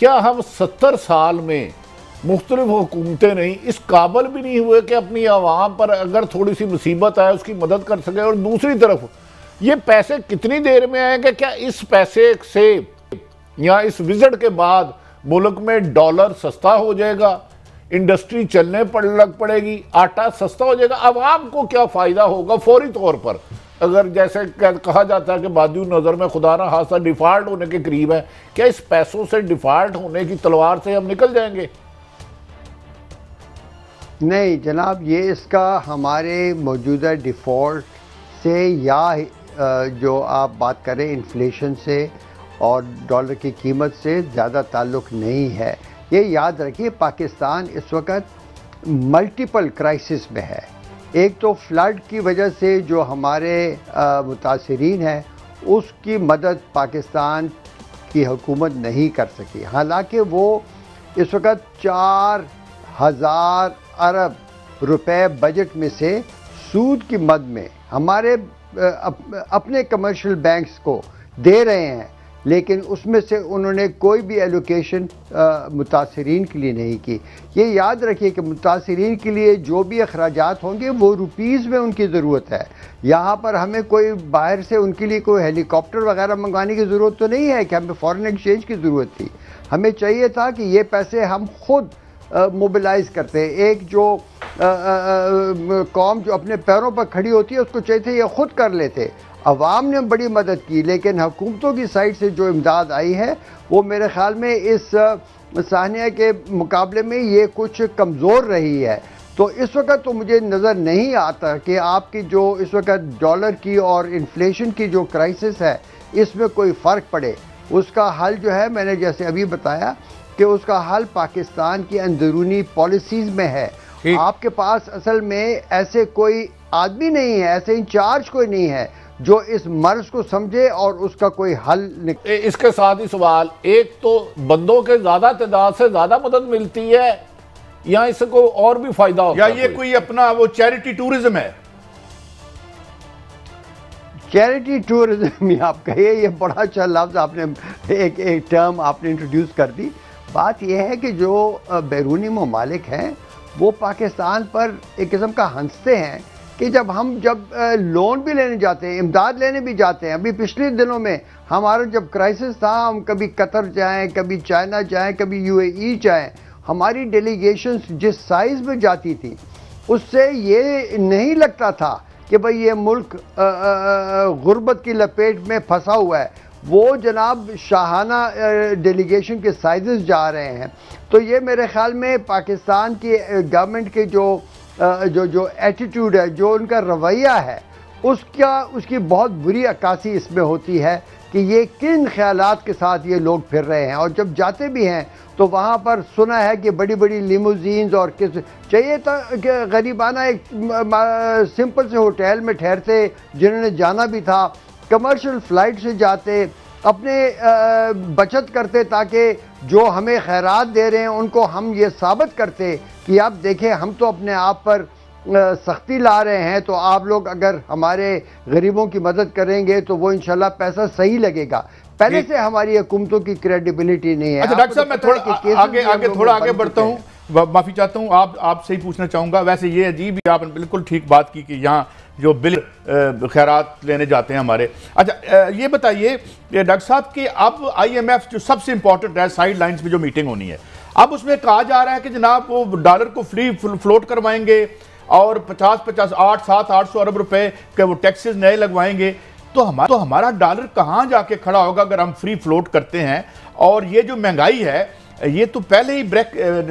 کیا ہم 70 سال میں مختلف حکومتیں نہیں اس قابل بھی نہیں ہوئے کہ اپنی عوام پر اگر تھوڑی سی مصیبت آئے اس کی مدد کر سکے؟ اور دوسری طرف یہ پیسے کتنی دیر میں آئیں گے؟ کیا اس پیسے سے یا اس وزٹ کے بعد ملک میں ڈالر سستا ہو جائے گا، انڈسٹری چلنے لگ پڑے گی، آٹا سستا ہو جائے گا؟ عوام کو کیا فائدہ ہوگا فوری طور پر اگر جیسے کہا جاتا ہے کہ بادی نظر میں خدا نہ خواستہ ڈیفالٹ ہونے کے قریب ہے؟ کیا اس پیسوں سے ڈیفالٹ ہونے کی تلوار سے ہم نکل جائیں گے؟ نہیں جناب، یہ اس کا ہمارے موجودہ ڈیفالٹ سے یا جو آپ بات کریں انفلیشن سے اور ڈالر کی قیمت سے زیادہ تعلق نہیں ہے۔ یہ یاد رکھیے پاکستان اس وقت ملٹیپل کرائسس میں ہے۔ ایک تو فلڈ کی وجہ سے جو ہمارے متاثرین ہیں اس کی مدد پاکستان کی حکومت نہیں کر سکی، حالانکہ وہ اس وقت 4000 ارب روپے بجٹ میں سے سود کی مد میں ہمارے اپنے کمرشل بینکس کو دے رہے ہیں، لیکن اس میں سے انہوں نے کوئی بھی ایلوکیشن متاثرین کے لیے نہیں کی۔ یہ یاد رکھیے کہ متاثرین کے لیے جو بھی اخراجات ہوں گے وہ روپیز میں ان کی ضرورت ہے۔ یہاں پر ہمیں کوئی باہر سے ان کے لیے کوئی ہیلی کاپٹر وغیرہ منگوانے کی ضرورت تو نہیں ہے کہ ہمیں فارن ایکسچینج کی ضرورت تھی۔ ہمیں چاہیے تھا کہ یہ پیسے ہم خود موبلائز کرتے ہیں۔ ایک جو قوم جو اپنے پیروں پر کھڑی ہوتی ہے اس کو چاہیے تھے یہ خود کر لیتے۔ عوام نے بڑی مدد کی، لیکن حکومتوں کی سائٹ سے جو امداد آئی ہے وہ میرے خیال میں اس سانحہ کے مقابلے میں یہ کچھ کمزور رہی ہے۔ تو اس وقت تو مجھے نظر نہیں آتا کہ آپ کی جو اس وقت ڈالر کی اور انفلیشن کی جو کرائسس ہے اس میں کوئی فرق پڑے۔ اس کا حل جو ہے میں نے جیسے ابھی بتایا کہ اس کا حل پاکستان کی اندرونی پالیسیز میں ہے۔ آپ کے پاس اصل میں ایسے کوئی آدمی نہیں ہے، ایسے انچارج کوئی نہیں ہے جو اس مرض کو سمجھے اور اس کا کوئی حل اس کے ساتھ ہی سوال، ایک تو بندوں کے زیادہ تعداد سے زیادہ مدد ملتی ہے یا اس کو اور بھی فائدہ ہوتا ہے؟ یا یہ کوئی اپنا وہ چیریٹی ٹورزم ہے؟ چیریٹی ٹورزم ہی آپ کہیے، یہ بڑا اچھا لفظ آپ نے ایک ٹرم آپ نے انٹروڈیوس کر دی۔ بات یہ ہے کہ جو بیرونی ممالک ہیں وہ پاکستان پر ایک قسم کا ہنستے ہیں کہ جب لون بھی لینے جاتے ہیں، امداد لینے بھی جاتے ہیں۔ ابھی پچھلے دنوں میں ہمارا جب کرائسس تھا ہم کبھی قطر جائیں، کبھی چائنا جائیں، کبھی UAE جائیں، ہماری ڈیلیگیشنز جس سائز میں جاتی تھی اس سے یہ نہیں لگتا تھا کہ بھئی یہ ملک غربت کی لپیٹ میں پھنسا ہوا ہے۔ وہ جناب شاہانہ ڈیلیگیشن کے سائزز جا رہے ہیں۔ تو یہ میرے خیال میں پاکستان کی گورنمنٹ کے جو ایٹیٹیوڈ ہے، جو ان کا رویہ ہے، اس کی بہت بری عکاسی اس میں ہوتی ہے کہ یہ کن خیالات کے ساتھ یہ لوگ پھر رہے ہیں۔ اور جب جاتے بھی ہیں تو وہاں پر سنا ہے کہ بڑی بڑی لیموزینز اور چاہیے تھا کہ غریبانہ ایک سمپل سے ہوٹل میں ٹھہرتے، جنہوں نے جانا بھی تھا کمرشل فلائٹ سے جاتے، اپنے بچت کرتے تاکہ جو ہمیں خیرات دے رہے ہیں ان کو ہم یہ ثابت کرتے کہ آپ دیکھیں ہم تو اپنے آپ پر سختی لا رہے ہیں، تو آپ لوگ اگر ہمارے غریبوں کی مدد کریں گے تو وہ انشاءاللہ پیسہ صحیح لگے گا۔ پہلے سے ہماری حکومتوں کی کریڈیبلٹی نہیں ہے۔ اچھا ڈاکٹر صاحب میں تھوڑا آگے بڑھتا ہوں، معافی چاہتا ہوں، آپ سے ہی پوچھنا چاہوں گا۔ ویسے یہ عجیب ہی آپ نے بالکل ٹھیک بات کی کہ یہاں جو بل خیرات لینے جاتے ہیں ہمارے۔ اچھا یہ بتائیے ڈاکٹر صاحب کہ اب IMF جو سب سے امپورٹنٹ ہے، سائیڈ لائنز پہ جو میٹنگ ہونی ہے، اب اس میں کہا جا رہا ہے کہ جناب وہ ڈالر کو فری فلوٹ کروائیں گے اور 800 ارب روپے کے وہ ٹیکسز نئے لگوائیں گے۔ تو ہمارا ڈالر کہاں جا کے کھڑا ہوگا اگر ہم فری فلوٹ کرتے ہیں؟ اور یہ جو مہنگائی ہے یہ تو پہلے ہی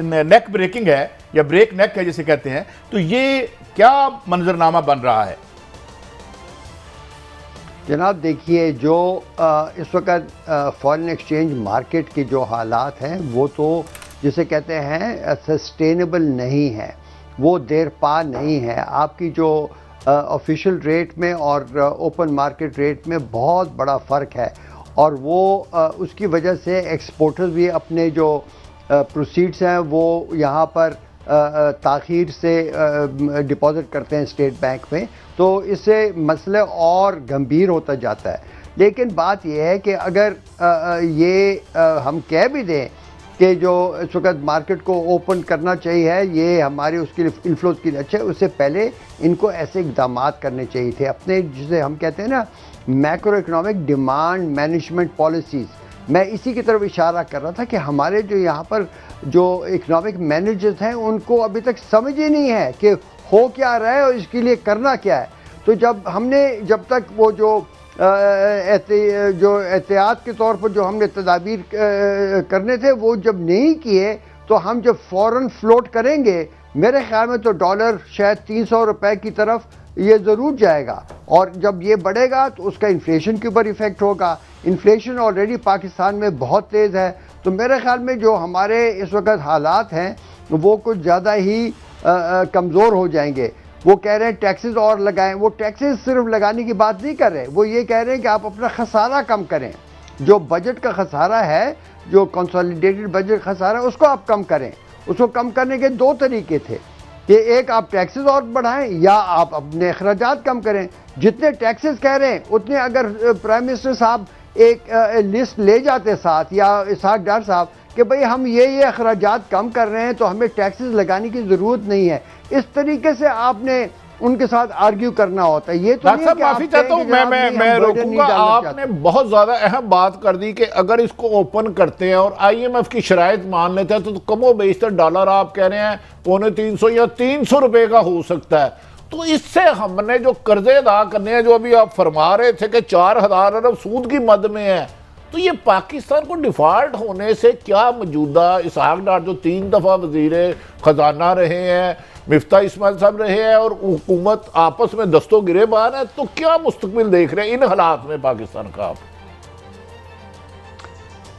نیک بریکنگ ہے یا بریک نیک ہے جسے کہتے ہیں، تو یہ کیا منظرنامہ بن رہا ہے؟ جناب دیکھیے جو اس وقت فارن ایکسچینج مارکیٹ کے جو حالات ہیں وہ تو جسے کہتے ہیں سسٹینیبل نہیں ہے، وہ دیر پا نہیں ہے۔ آپ کی جو آفیشیل ریٹ میں اور اوپن مارکیٹ ریٹ میں بہت بڑا فرق ہے، اور وہ اس کی وجہ سے ایکسپورٹرز بھی اپنے جو پروسیڈز ہیں وہ یہاں پر تاخیر سے ڈپازٹ کرتے ہیں اسٹیٹ بینک میں، تو اس سے مسئلہ اور گمبھیر ہوتا جاتا ہے۔ لیکن بات یہ ہے کہ اگر یہ ہم کہہ بھی دیں کہ جو اس وقت مارکیٹ کو اوپن کرنا چاہیے ہے، یہ ہمارے اس کے لیے انفلوز کے لیے اچھا ہے، اس سے پہلے ان کو ایسے اقدامات کرنے چاہیے تھے اپنے، جسے ہم کہتے ہیں نا macro economic demand management policies. میں اسی کی طرف اشارہ کر رہا تھا کہ ہمارے جو یہاں پر جو اکنامک مینیجرز ہیں ان کو ابھی تک سمجھ ہی نہیں ہے کہ ہو کیا رہا ہے اور اس کے لیے کرنا کیا ہے. تو جب تک وہ جو احتیاط کے طور پر جو ہم نے تدابیر کرنے تھے وہ جب نہیں کیے، تو ہم جب فوراً فلوٹ کریں گے میرے خیال میں تو ڈالر شاید 300 روپے کی طرف یہ ضرور جائے گا، اور جب یہ بڑھے گا تو اس کا انفلیشن کے اوپر ایفیکٹ ہوگا. انفلیشن آلریڈی پاکستان میں بہت تیز ہے. تو میرے خیال میں جو ہمارے اس وقت حالات ہیں وہ کچھ زیادہ ہی کمزور ہو جائیں گے. وہ کہہ رہے ہیں ٹیکسز اور لگائیں، وہ ٹیکسز صرف لگانے کی بات نہیں کر رہے، وہ یہ کہہ رہے ہیں کہ آپ اپنا خسارہ کم کریں. جو بجٹ کا خسارہ ہے، جو کنسالیڈیٹڈ بجٹ خسارہ ہے، اس کو آپ کم کریں. اس کو کم کرنے کے دو طریقے تھے کہ ایک آپ ٹیکسز اور بڑھائیں یا آپ اپنے اخراجات کم کریں. جتنے ٹیکسز کہہ رہے ہیں اتنے اگر پرائم منسٹر صاحب ایک لسٹ لے جاتے ساتھ، یا اسحاق ڈار صاحب، کہ بھئی ہم یہ اخراجات کم کر رہے ہیں تو ہمیں ٹیکسز لگانے کی ضرورت نہیں ہے، اس طریقے سے آپ نے ان کے ساتھ آرگیو کرنا ہوتا ہے. یہ تو ڈاکٹر صاحب معافی چاہتا ہوں، میں روکوں گا. آپ نے بہت زیادہ اہم بات کر دی کہ اگر اس کو اوپن کرتے ہیں اور آئی ایم ایف کی شرائط مان لیتے ہیں تو کم و بیشتر ڈالر آپ کہہ رہے ہیں 250 یا 300 روپے کا ہو سکتا ہے. تو اس سے ہم نے جو قرضے ادا کرنے ہیں، جو ابھی آپ فرما رہے تھے کہ 4000 ارب سود کی مد میں ہے، تو یہ پاکستان کو ڈیفالٹ ہونے سے کیا موجودہ اسحاق ڈار جو 3 دفعہ وزیر خزانہ رہے ہیں، مفتاح اسماعیل صاحب رہے ہیں، اور حکومت آپس میں دستوں گریبان ہے، تو کیا مستقبل دیکھ رہے ہیں ان حالات میں پاکستان کا آپ؟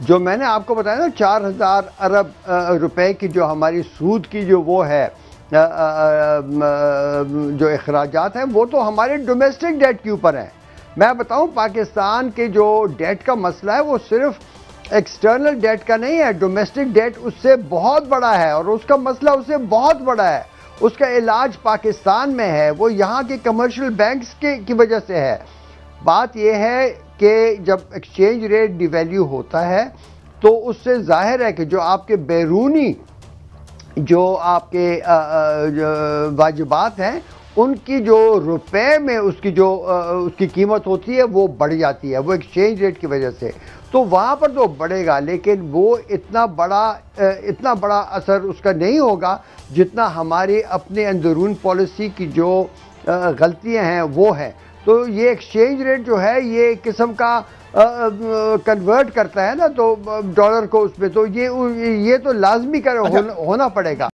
جو میں نے آپ کو بتایا نا 4000 ارب روپے کی جو ہماری سود کی جو وہ ہے جو اخراجات ہیں، وہ تو ہمارے ڈومیسٹک ڈیٹ کے اوپر ہیں. میں بتاؤں پاکستان کے جو ڈیٹ کا مسئلہ ہے وہ صرف ایکسٹرنل ڈیٹ کا نہیں ہے، ڈومیسٹک ڈیٹ اس سے بہت بڑا ہے، اور اس کا مسئلہ اس سے بہت بڑا ہے. اس کا علاج پاکستان میں ہے، وہ یہاں کے کمرشل بینکس کی وجہ سے ہے. بات یہ ہے کہ جب ایکسچینج ریٹ ڈی ویلیو ہوتا ہے تو اس سے ظاہر ہے کہ جو آپ کے بیرونی جو آپ کے واجبات ہیں ان کی جو روپے میں اس کی قیمت ہوتی ہے وہ بڑھ جاتی ہے، وہ ایکسچینج ریٹ کی وجہ سے. تو وہاں پر تو بڑھے گا، لیکن وہ اتنا بڑا اثر اس کا نہیں ہوگا جتنا ہماری اپنے اندرون پالیسی کی جو غلطیاں ہیں وہ ہیں. تو یہ ایکسچینج ریٹ جو ہے یہ ایک قسم کا کنورٹ کرتا ہے نا تو ڈالر کو اس میں، تو یہ تو لازمی ہونا پڑے گا.